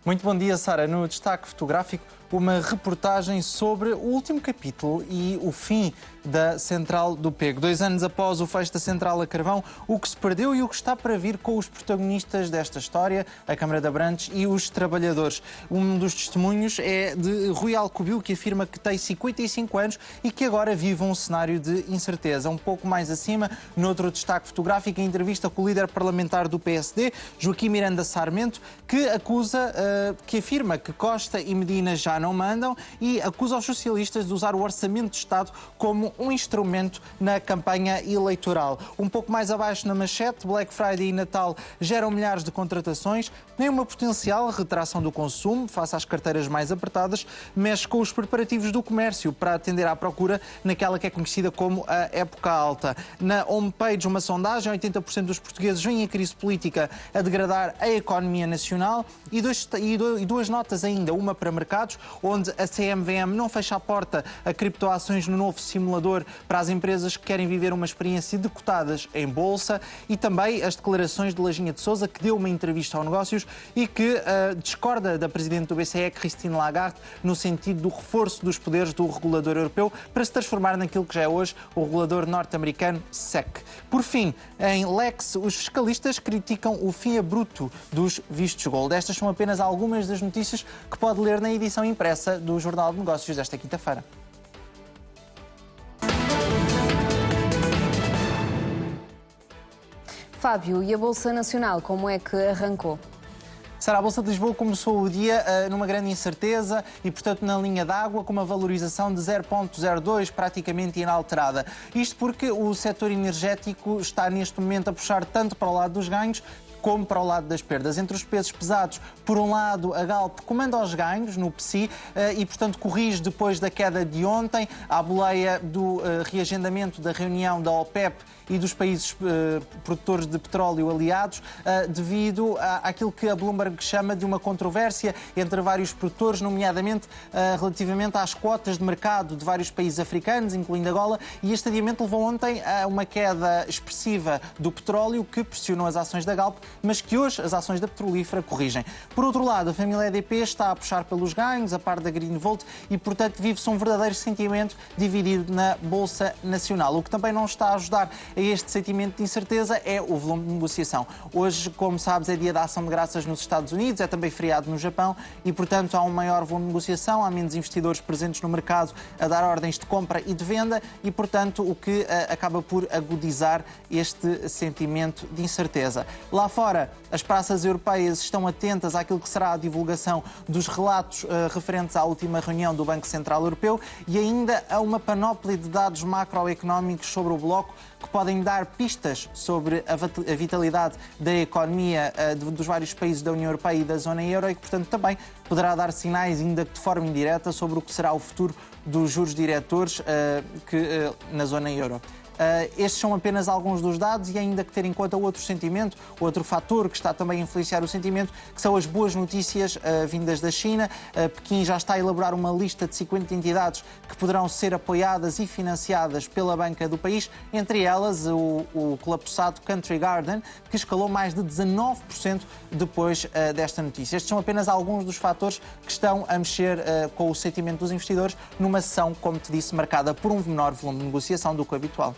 Muito bom dia, Sara. No destaque fotográfico, uma reportagem sobre o último capítulo e o fim da Central do Pego. 2 anos após o fecho da Central a carvão, o que se perdeu e o que está para vir com os protagonistas desta história, a Câmara de Abrantes e os trabalhadores. Um dos testemunhos é de Rui Alcobil, que afirma que tem 55 anos e que agora vive um cenário de incerteza. Um pouco mais acima, noutro destaque fotográfico, a entrevista com o líder parlamentar do PSD, Joaquim Miranda Sarmento, que afirma que Costa e Medina já não mandam e acusa os socialistas de usar o Orçamento de Estado como um instrumento na campanha eleitoral. Um pouco mais abaixo na manchete, Black Friday e Natal geram milhares de contratações, nem uma potencial retração do consumo face às carteiras mais apertadas, mexe com os preparativos do comércio para atender à procura naquela que é conhecida como a época alta. Na homepage, uma sondagem, 80% dos portugueses veem a crise política a degradar a economia nacional e duas notas ainda, uma para mercados, onde a CMVM não fecha a porta a criptoações no novo simulador para as empresas que querem viver uma experiência de cotadas em bolsa, e também as declarações de Lajinha de Sousa, que deu uma entrevista ao Negócios e que discorda da Presidente do BCE, Christine Lagarde, no sentido do reforço dos poderes do regulador europeu para se transformar naquilo que já é hoje o regulador norte-americano SEC. Por fim, em Lex, os fiscalistas criticam o fim abrupto dos vistos gold. Estas são apenas algumas das notícias que pode ler na edição impressa do Jornal de Negócios desta quinta-feira. Fábio, e a Bolsa Nacional, como é que arrancou? Sara, a Bolsa de Lisboa começou o dia numa grande incerteza e, portanto, na linha d'água, com uma valorização de 0,02, praticamente inalterada. Isto porque o setor energético está, neste momento, a puxar tanto para o lado dos ganhos como para o lado das perdas. Entre os pesos pesados, por um lado, a Galp comanda os ganhos no PSI e, portanto, corrige depois da queda de ontem, à boleia do reagendamento da reunião da OPEP e dos países produtores de petróleo aliados, devido àquilo que a Bloomberg chama de uma controvérsia entre vários produtores, nomeadamente relativamente às cotas de mercado de vários países africanos, incluindo Angola, e este adiamento levou ontem a uma queda expressiva do petróleo que pressionou as ações da Galp, mas que hoje as ações da petrolífera corrigem. Por outro lado, a família EDP está a puxar pelos ganhos, a par da Greenvolt, e, portanto, vive-se um verdadeiro sentimento dividido na Bolsa Nacional. O que também não está a ajudar a este sentimento de incerteza é o volume de negociação. Hoje, como sabes, é dia da ação de graças nos Estados Unidos, é também feriado no Japão e, portanto, há um maior volume de negociação, há menos investidores presentes no mercado a dar ordens de compra e de venda e, portanto, o que acaba por agudizar este sentimento de incerteza. Lá fora, as praças europeias estão atentas àquilo que será a divulgação dos relatos referentes à última reunião do Banco Central Europeu e ainda a uma panóplia de dados macroeconómicos sobre o bloco que podem dar pistas sobre a vitalidade da economia dos vários países da União Europeia e da zona euro e que, portanto, também poderá dar sinais, ainda que de forma indireta, sobre o que será o futuro dos juros diretores na zona euro. Estes são apenas alguns dos dados e ainda que ter em conta outro sentimento, outro fator que está também a influenciar o sentimento, que são as boas notícias vindas da China. Pequim já está a elaborar uma lista de 50 entidades que poderão ser apoiadas e financiadas pela banca do país, entre elas o colapsado Country Garden, que escalou mais de 19% depois desta notícia. Estes são apenas alguns dos fatores que estão a mexer com o sentimento dos investidores numa sessão, como te disse, marcada por um menor volume de negociação do que o habitual.